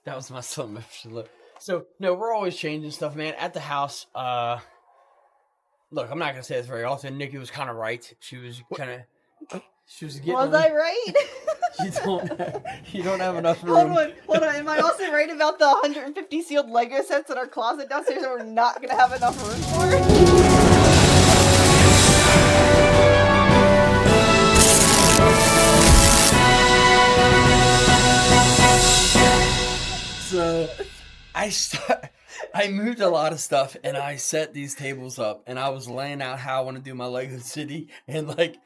That was my son. So, no, we're always changing stuff, man. At the house, look, I'm not going to say this very often. Nikki was kind of right. She was getting... Was I right? You don't have enough room. Hold on. Am I also right about the 150 sealed Lego sets in our closet downstairs that we're not going to have enough room for? So, I moved a lot of stuff, and I set these tables up, and I was laying out how I want to do my Lego City, and like,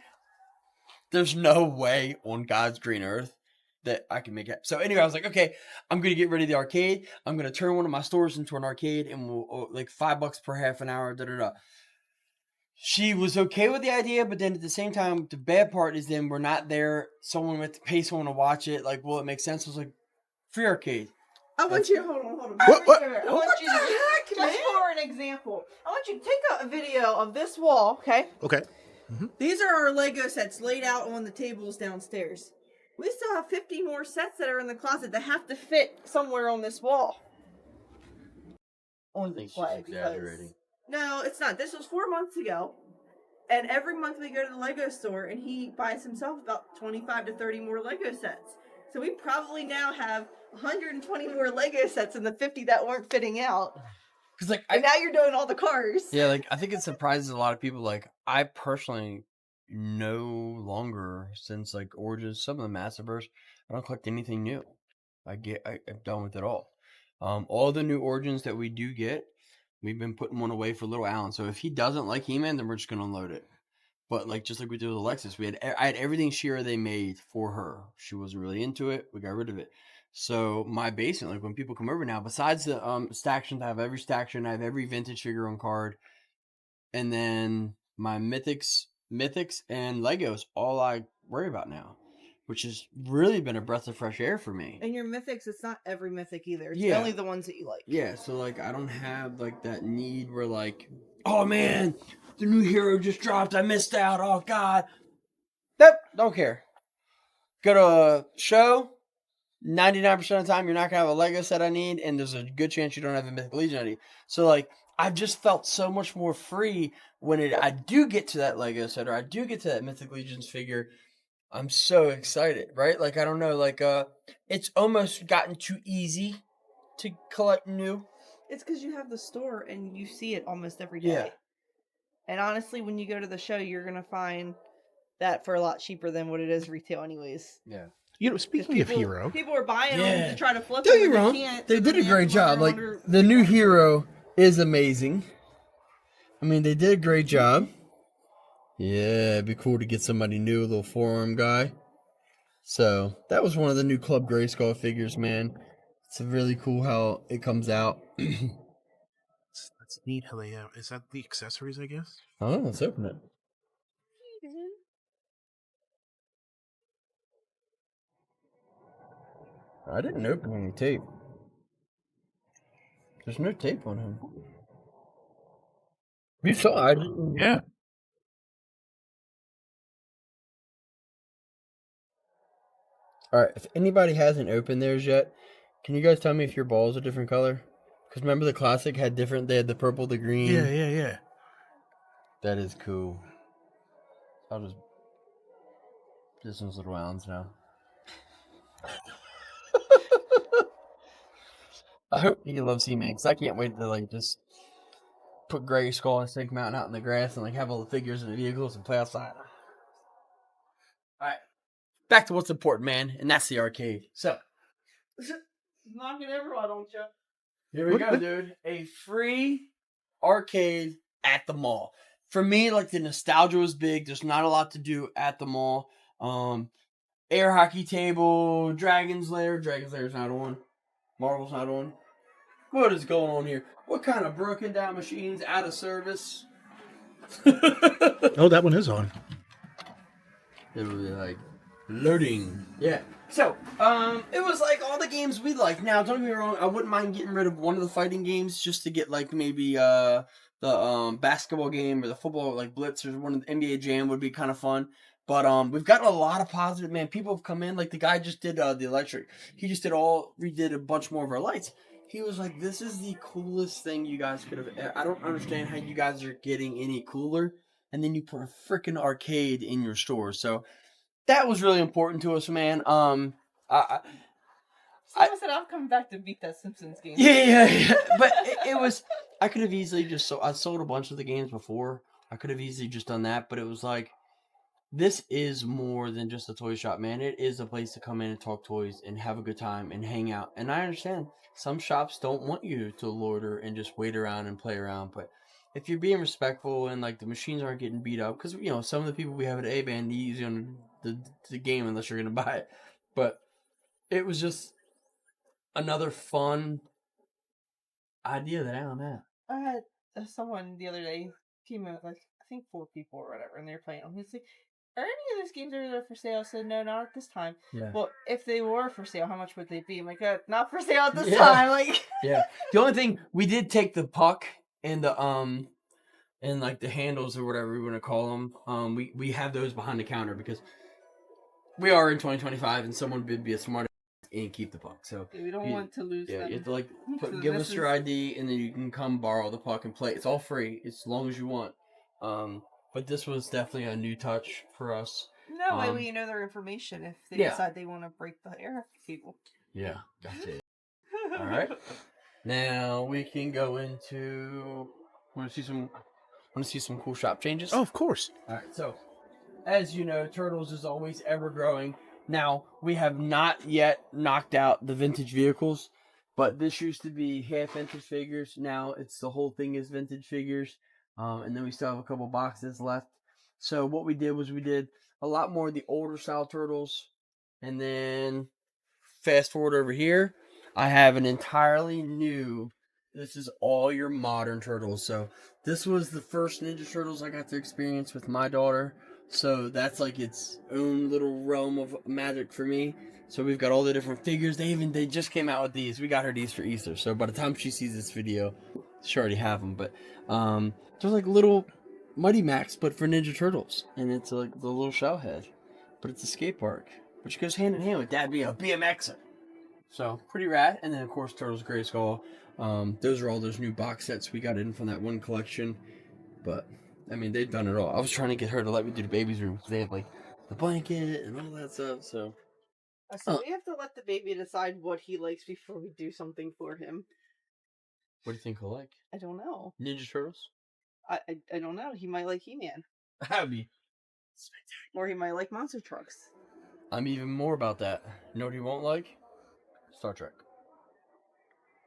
there's no way on God's green earth that I can make it. So anyway, I was like, okay, I'm going to get rid of the arcade. I'm going to turn one of my stores into an arcade, and we'll like $5 per half an hour, She was okay with the idea, but then at the same time, the bad part is then we're not there. Someone with to pay someone to watch it. Like, will it make sense? I was like, free arcade. I want you to hold on. What? I want you to just for an example. I want you to take a video of this wall, okay? Okay. Mm-hmm. These are our Lego sets laid out on the tables downstairs. We still have 50 more sets that are in the closet that have to fit somewhere on this wall. On the play, exaggerating. No, it's not. This was 4 months ago. And every month we go to the Lego store and he buys himself about 25 to 30 more Lego sets. So we probably now have 120 more Lego sets than the 50 that weren't fitting out. And now you're doing all the cars. Yeah, like I think it surprises a lot of people. Like I personally no longer since like Origins, some of the Massiverse, I don't collect anything new. I'm done with it all. All the new Origins that we do get, we've been putting one away for little Allan. So if he doesn't like He-Man, then we're just gonna unload it. But like just like we did with Alexis, I had everything She-Ra they made for her. She wasn't really into it. We got rid of it. So my basement, like when people come over now, besides the Staction, I have every Staction, I have every vintage figure on card, and then my Mythics and Legos, all I worry about now, which has really been a breath of fresh air for me. And your Mythics, it's not every Mythic either. It's Yeah. only the ones that you like. Yeah, so like I don't have like that need where like, oh man, the new hero just dropped, I missed out, oh god. Nope, don't care. Go to a show, 99% of the time you're not going to have a Lego set I need, and there's a good chance you don't have a Mythic Legion I need. So like, I've just felt so much more free when I do get to that Lego set, or I do get to that Mythic Legions figure. I'm so excited, right? Like, I don't know, like, it's almost gotten too easy to collect new. It's because you have the store and you see it almost every day. Yeah. And honestly, when you go to the show, you're going to find that for a lot cheaper than what it is retail anyways. Yeah. You know, speaking of Hero, people are buying them to try to flip them. Don't get me wrong, they did a great job. Like the new Hero is amazing. I mean, they did a great job. Yeah, it'd be cool to get somebody new, a little forearm guy. So that was one of the new Club Grayskull figures, man. It's really cool how it comes out. That's neat how they is that the accessories, I guess? Oh, let's open it. I didn't open any tape. There's no tape on him. You saw it. Yeah. Alright, if anybody hasn't opened theirs yet, can you guys tell me if your ball's a different color? Because remember the classic had different, they had the purple, the green. Yeah. That is cool. I'll just... This one's little Allans now. I hope he loves He-Man, because I can't wait to like just put Grayskull and Snake Mountain out in the grass and like have all the figures and the vehicles and play outside. Alright. Back to what's important, man, and that's the arcade. So, knocking everyone, don't you? Here we go, dude. A free arcade at the mall. For me, like the nostalgia was big. There's not a lot to do at the mall. Air hockey table, Dragon's Lair. Dragon's Lair's not on. Marvel's not on. What is going on here? What kind of broken down machines out of service? Oh, that one is on. It would be like loading. Yeah. So, it was like all the games we like. Now, don't get me wrong, I wouldn't mind getting rid of one of the fighting games just to get like maybe the basketball game or the football like Blitz or one of the NBA Jam would be kind of fun. But we've gotten a lot of positive, man. People have come in, like the guy just did the electric. He just redid a bunch more of our lights. He was like, "This is the coolest thing you guys could have. I don't understand how you guys are getting any cooler, and then you put a freaking arcade in your store." So that was really important to us, man. Someone said I'm coming back to beat that Simpsons game. Yeah. But it was. I could have easily just I sold a bunch of the games before. I could have easily just done that, but it was like, this is more than just a toy shop, man. It is a place to come in and talk toys and have a good time and hang out. And I understand some shops don't want you to loiter and just wait around and play around, but if you're being respectful and like the machines aren't getting beat up, because some of the people we have at A-Band need use on the game unless you're gonna buy it. But it was just another fun idea that Allan had. I had someone the other day came in with like I think 4 people or whatever, and they were playing them. He's like, "Are any of those games over there for sale?" I said, "No, not at this time." Yeah. Well, if they were for sale, how much would they be? I'm like, "Not for sale at this time." Like, yeah. The only thing we did take the puck and the and like the handles or whatever we want to call them. We have those behind the counter because we are in 2025 and someone would be a smart and keep the puck. So we don't want to lose them. You have to like give us your ID and then you can come borrow the puck and play. It's all free. It's as long as you want. But this was definitely a new touch for us. No way we know their information if they decide they want to break the air cable. Yeah, that's it. All right. Now we can go into. Want to see some cool shop changes? Oh, of course. All right. So, as you know, Turtles is always ever growing. Now we have not yet knocked out the vintage vehicles, but this used to be half vintage figures. Now it's the whole thing is vintage figures, and then we still have a couple boxes left. So what we did was we did a lot more of the older style Turtles, and then fast forward over here, I have an entirely new. This is all your modern Turtles. So this was the first Ninja Turtles I got to experience with my daughter. So that's like its own little realm of magic for me. So we've got all the different figures. They just came out with these. We got her these for Easter. So by the time she sees this video, she already have them. But they're like little Mighty Max, but for Ninja Turtles. And it's like the little shell head. But it's a skate park, which goes hand in hand with Dad being a BMXer. So pretty rad. And then of course Turtles Gray Skull. Those are all those new box sets we got in from that one collection. But I mean, they've done it all. I was trying to get her to let me do the baby's room because they have like the blanket and all that stuff. So we have to let the baby decide what he likes before we do something for him. What do you think he'll like? I don't know. Ninja Turtles? I don't know. He might like He-Man. That would be spectacular. Or he might like monster trucks. I'm even more about that. You know what he won't like? Star Trek.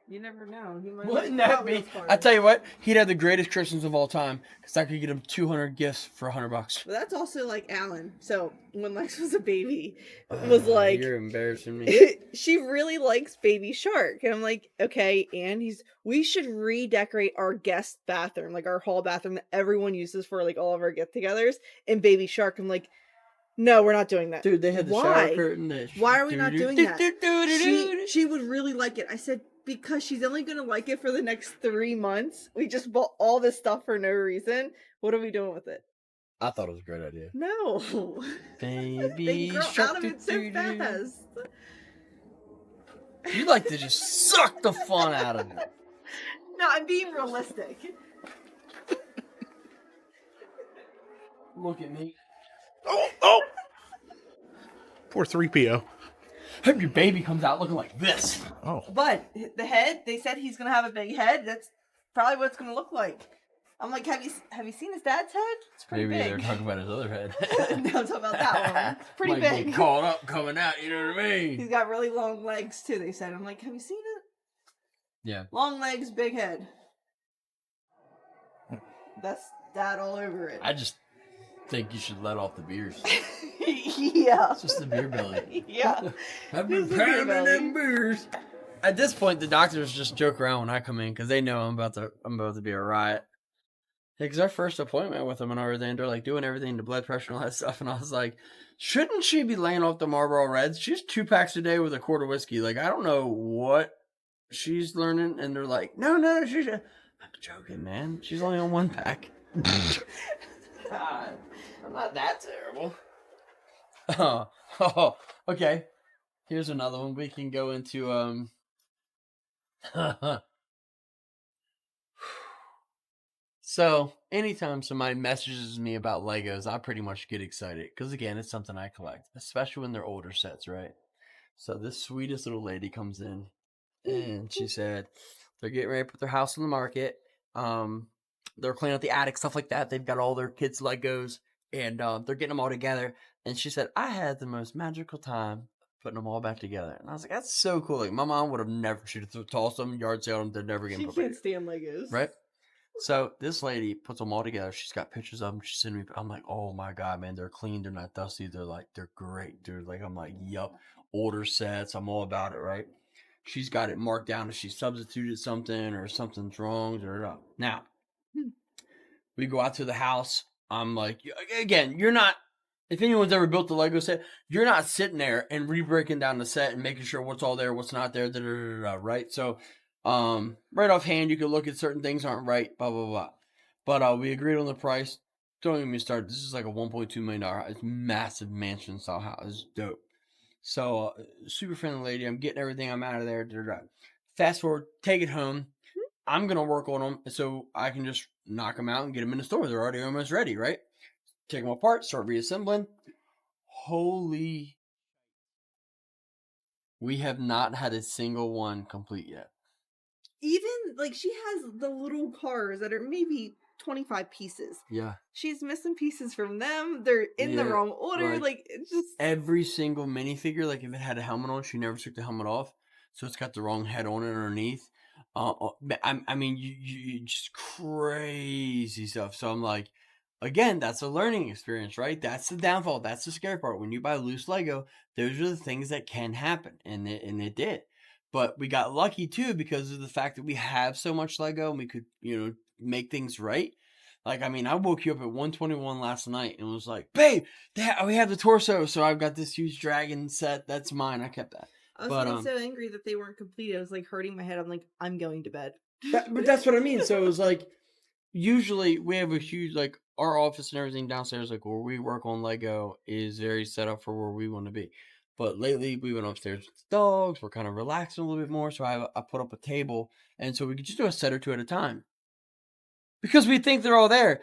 You never know. He might Wouldn't that be? I tell you what, he'd have the greatest Christmas of all time because I could get him 200 gifts for $100. But that's also like Allan. So when Lex was a baby, it was like, you're embarrassing me. She really likes Baby Shark, and I'm like, okay. And we should redecorate our guest bathroom, like our hall bathroom that everyone uses for like all of our get-togethers. And Baby Shark, I'm like, no, we're not doing that. Dude, they had the shower curtain. Why are we not doing that? She would really like it. I said, because she's only going to like it for the next 3 months. We just bought all this stuff for no reason. What are we doing with it? I thought it was a great idea. No. Baby they grow out of it so fast. You like to just suck the fun out of it. No, I'm being realistic. Look at me. Oh! Poor 3PO. Hope your baby comes out looking like this. Oh. But the head, they said he's going to have a big head. That's probably what it's going to look like. I'm like, have you seen his dad's head? It's pretty big. They're talking about his other head. No, I'm talking about that one. It's pretty big. Get caught up coming out, you know what I mean? He's got really long legs, too, they said. I'm like, have you seen it? Yeah. Long legs, big head. That's Dad all over it. I just think you should let off the beers. Yeah. It's just the beer belly. Yeah. I've been pounding them beers. At this point, the doctors just joke around when I come in because they know I'm about to be a riot. Yeah, because our first appointment with them and everything, they're like doing everything, the blood pressure and all that stuff, and I was like, shouldn't she be laying off the Marlboro Reds? She's 2 packs a day with a quart of whiskey. Like, I don't know what she's learning, and they're like, no, she's. I'm joking, man. She's only on 1 pack. God, I'm not that terrible. Oh, okay. Here's another one we can go into. So, anytime somebody messages me about Legos, I pretty much get excited because, again, it's something I collect, especially when they're older sets, right? So, this sweetest little lady comes in and she said they're getting ready to put their house on the market. They're cleaning out the attic, stuff like that. They've got all their kids' Legos and they're getting them all together. And she said, I had the most magical time putting them all back together. And I was like, that's so cool. Like, my mom would have never, she'd have tossed them, yard sale them, they're never getting She put back can't stand Legos. right? So this lady puts them all together. She's got pictures of them. She's sending me. I'm like, oh my god, man, they're clean. They're not dusty. They're great, dude. Like I'm like, yup. Older sets. I'm all about it, right? She's got it marked down if she substituted something or something's wrong. Now, we go out to the house. I'm like, again, you're not. If anyone's ever built the Lego set, you're not sitting there and re-breaking down the set and making sure what's all there, what's not there, right? So, right offhand, you can look at certain things aren't right, blah blah blah. But we agreed on the price. Don't even start. This is like a $1.2 million house. It's massive mansion style house. It's dope. So, super friendly lady. I'm getting everything. I'm out of there. Fast forward, take it home. I'm gonna work on them so I can just knock them out and get them in the store. They're already almost ready, right? Take them apart, start reassembling. Holy. We have not had a single one complete yet. Even, like, she has the little cars that are maybe 25 pieces. Yeah. She's missing pieces from them. They're in the wrong order. Like, it's just... Every single minifigure, like, if it had a helmet on, she never took the helmet off. So it's got the wrong head on it underneath. I mean, you just crazy stuff. So I'm like, again, that's a learning experience, right? That's the downfall. That's the scary part. When you buy loose Lego, those are the things that can happen, and it did. But we got lucky too because of the fact that we have so much Lego and we could, make things right. Like, I mean, I woke you up at 1:21 last night and was like, "Babe, we have the torso." So I've got this huge dragon set. That's mine. I kept that. I was getting so angry that they weren't complete. It was like hurting my head. I'm like, I'm going to bed. But that's what I mean. So it was like, usually we have a huge, like, our office and everything downstairs, like where we work on Lego, is very set up for where we want to be. But lately we went upstairs with the dogs. We're kind of relaxing a little bit more. So I put up a table, and so we could just do a set or two at a time because we think they're all there.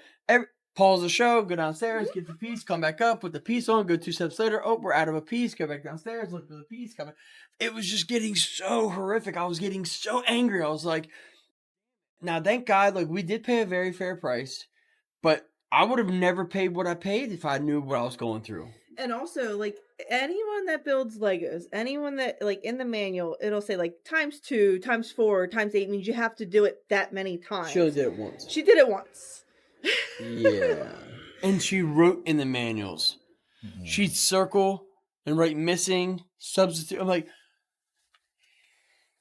Pause the show, go downstairs, get the piece, come back up, put the piece on, go 2 steps later. Oh, we're out of a piece. Go back downstairs, look for the piece. Come back. It was just getting so horrific. I was getting so angry. I was like, now, thank God, like, we did pay a very fair price, but I would have never paid what I paid if I knew what I was going through. And also, like, anyone that builds Legos, anyone that, like, in the manual, it'll say, like, *2, *4, *8 means you have to do it that many times. She only did it once. She did it once. Yeah. And she wrote in the manuals. Mm-hmm. She'd circle and write missing, substitute. I'm like,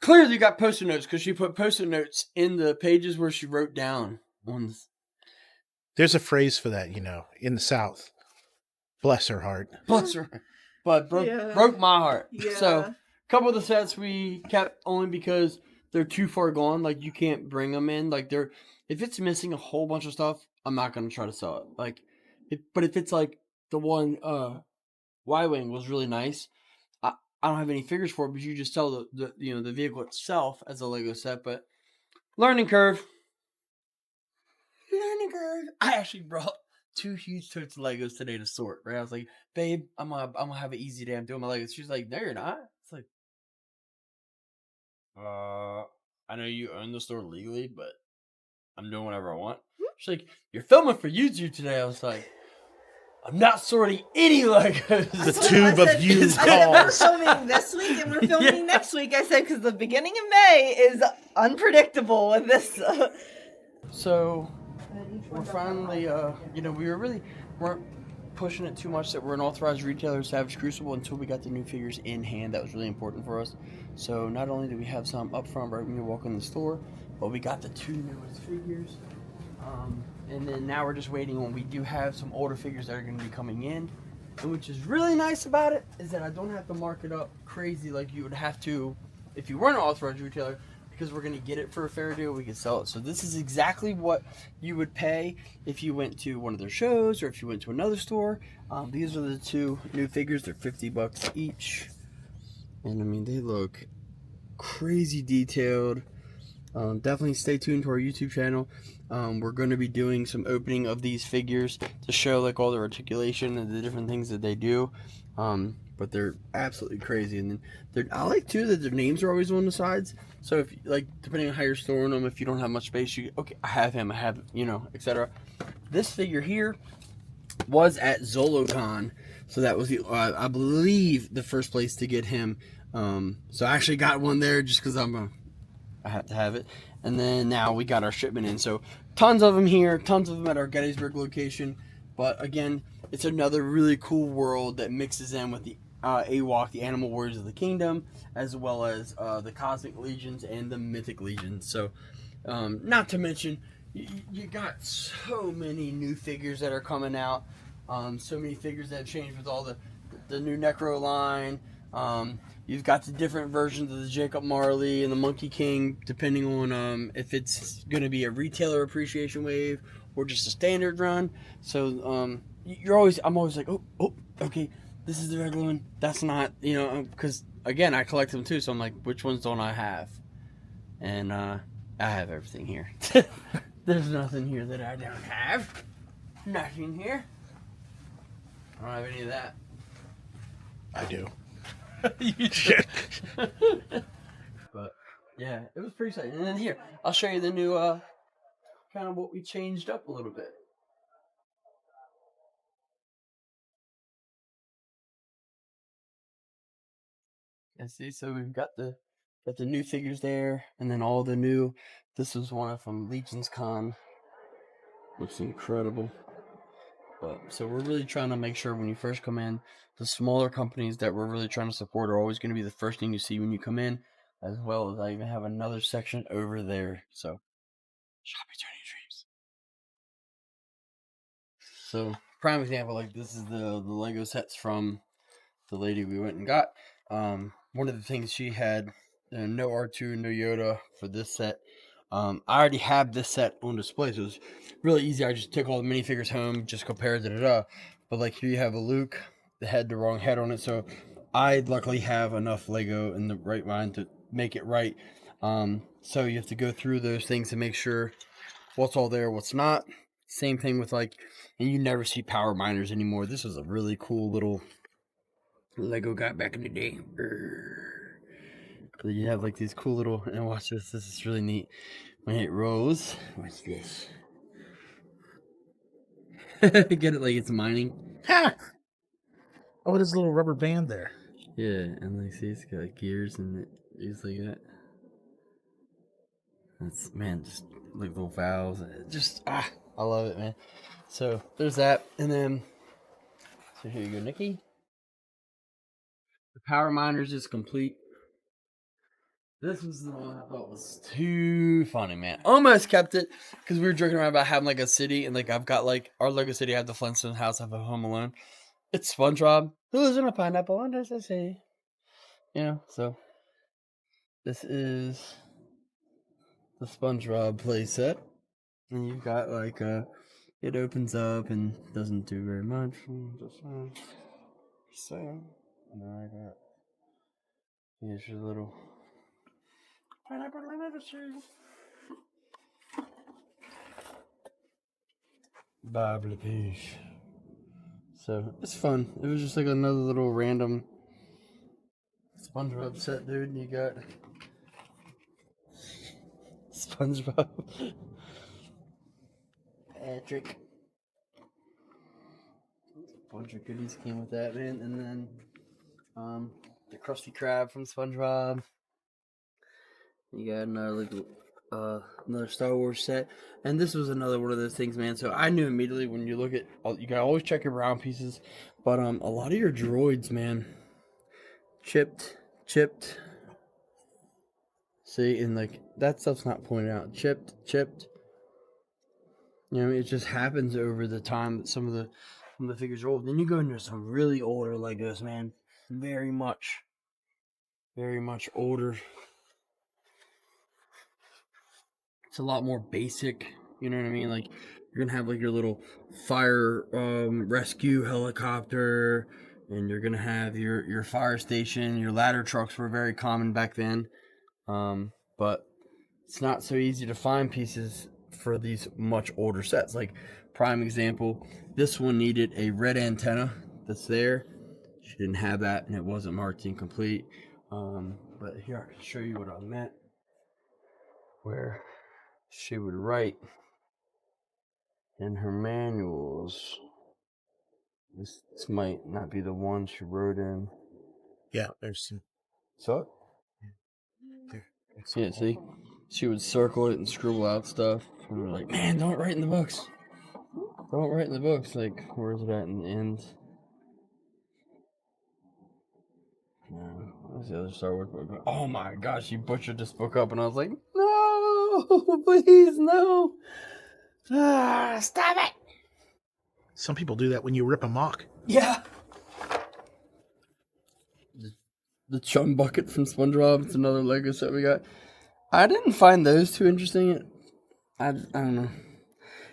clearly you got post-it notes because she put post-it notes in the pages where she wrote down ones. There's a phrase for that, in the South. Bless her heart. Bless her. But broke my heart. Yeah. So, a couple of the sets we kept only because they're too far gone. Like, you can't bring them in. Like, if it's missing a whole bunch of stuff, I'm not going to try to sell it. Like, but if it's like the one, Y-Wing was really nice. I don't have any figures for it, but you just sell the vehicle itself as a Lego set. But learning curve. I actually brought 2 huge totes of Legos today to sort. Right, I was like, "Babe, I'm gonna have an easy day. I'm doing my Legos." She's like, "No, you're not." It's like, I know you own the store legally, but I'm doing whatever I want. She's like, "You're filming for YouTube today." I was like, I'm not sorting any Legos. The tube of used calls. We're filming this week and we're filming next week. I said because the beginning of May is unpredictable with this. So we're finally, we weren't pushing it too much that we're an authorized retailer of Savage Crucible until we got the new figures in hand. That was really important for us. So not only do we have some up front right when you walk in the store, but we got the 2 newest figures. And then now we're just waiting on, we do have some older figures that are going to be coming in. And which is really nice about it is that I don't have to mark it up crazy like you would have to if you weren't an authorized retailer, because we're going to get it for a fair deal, we can sell it. So this is exactly what you would pay if you went to one of their shows or if you went to another store. These are the two new figures. They're $50 each. And I mean, they look crazy detailed. Definitely stay tuned to our YouTube channel. We're going to be doing some opening of these figures to show like all their articulation and the different things that they do. But they're absolutely crazy. And then I like too that their names are always on the sides. So if like, depending on how you're storing them, if you don't have much space, you okay, I have him, I have, you know, etc. This figure here was at ZoloCon, so that was the I believe the first place to get him. So I actually got one there just because I have to have it. And then now we got our shipment in. So tons of them here, tons of them at our Gettysburg location. But again, it's another really cool world that mixes in with the AWOC, the Animal Warriors of the Kingdom, as well as the Cosmic Legions and the Mythic Legions. So not to mention, you got so many new figures that are coming out. So many figures that have changed with all the new Necro line. You've got the different versions of the Jacob Marley and the Monkey King, depending on if it's going to be a retailer appreciation wave or just a standard run. So I'm always like, oh, okay, this is the regular one. That's not, you know, because again, I collect them too. So I'm like, which ones don't I have? And I have everything here. There's nothing here that I don't have. Nothing here. I don't have any of that. I do. You But yeah, it was pretty exciting. And then here, I'll show you the new kind of what we changed up a little bit. Yeah, see, so we've got the new figures there, and then all the new. This was one from Legion's Con. Looks incredible. But so we're really trying to make sure when you first come in, the smaller companies that we're really trying to support are always going to be the first thing you see when you come in, as well as I even have another section over there. So, shop eternity dreams. So, prime example, like this is the Lego sets from the lady we went and got. One of the things she had, no R2, no Yoda for this set. I already have this set on display, so it's really easy. I just took all the minifigures home, just compared it. But like here you have a Luke, that had the wrong head on it, so I luckily have enough Lego in the right mind to make it right. So you have to go through those things to make sure what's all there, what's not. Same thing with like, and you never see power miners anymore. This was a really cool little Lego guy back in the day. But you have like these cool little, and watch this. This is really neat. When it rolls, watch this. Get it like it's mining. Ha! Oh, there's a little rubber band there. Yeah, and like see, it's got like gears and it's like that. That's man, just like little valves. Just I love it, man. So there's that, and then so here you go, Nikki. The power miners is complete. This was the one I thought was too funny, man. Almost kept it because we were joking around about having like a city, and like I've got like our Lego city. I have the Flintstone house. I have a Home Alone. It's SpongeBob who lives in a pineapple under the sea. You know, so this is the SpongeBob playset, and you've got like it opens up and doesn't do very much. So, and then I got here's your little pineapple under the sea. Bible Peach. So it's fun. It was just like another little random SpongeBob set, dude. You got SpongeBob, Patrick. A bunch of goodies came with that, man. And then the Krusty Krab from SpongeBob. You got another Star Wars set, and this was another one of those things, man. So I knew immediately when you look at, you gotta always check your brown pieces, but a lot of your droids, man, chipped. See, and like that stuff's not pointed out. Chipped. You know, it just happens over the time that some of the figures are old. Then you go into some really older Legos, man. Very much older. It's a lot more basic. You know what I mean? Like you're gonna have like your little fire rescue helicopter, and you're gonna have your fire station. Your ladder trucks were very common back then, but it's not so easy to find pieces for these much older sets. Like prime example, this one needed a red antenna that's there. She didn't have that, and it wasn't marked incomplete. But here I can show you what I meant, where she would write in her manuals. This might not be the one she wrote in. Yeah, there's some. So, There. yeah, see, she would circle it and scribble out stuff. And we're like, man, don't write in the books. Don't write in the books. Like, where is it at in the end? What's the other Star Wars book? Oh my gosh, you butchered this book up, and I was like, no, please, no. Stop it. Some people do that when you rip a mock. Yeah. The chum bucket from SpongeBob. It's another Lego set we got. I didn't find those too interesting. I don't know.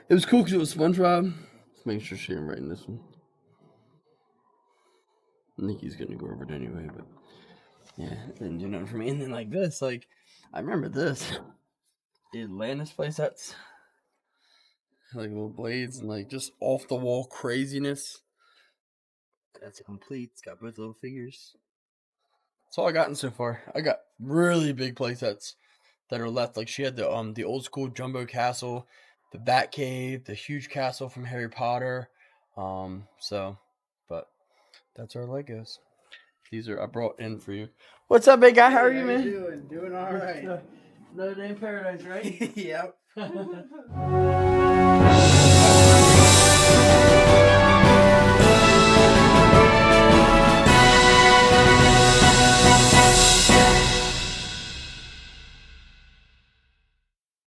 It was cool because it was SpongeBob. Let's make sure she didn't write in this one. I think he's gonna go over it anyway, but yeah, it didn't do nothing for me. And then like this, like I remember this. The Atlantis playsets. Like little blades and like just off the wall craziness. That's complete. It's got both little figures. That's all I gotten so far. I got really big playsets that are left. Like she had the old school jumbo castle, the Bat Cave, the huge castle from Harry Potter. But that's our Legos. These are I brought in for you. What's up, big guy? How are you, man? Doing all right. Another day in paradise, right? Yep.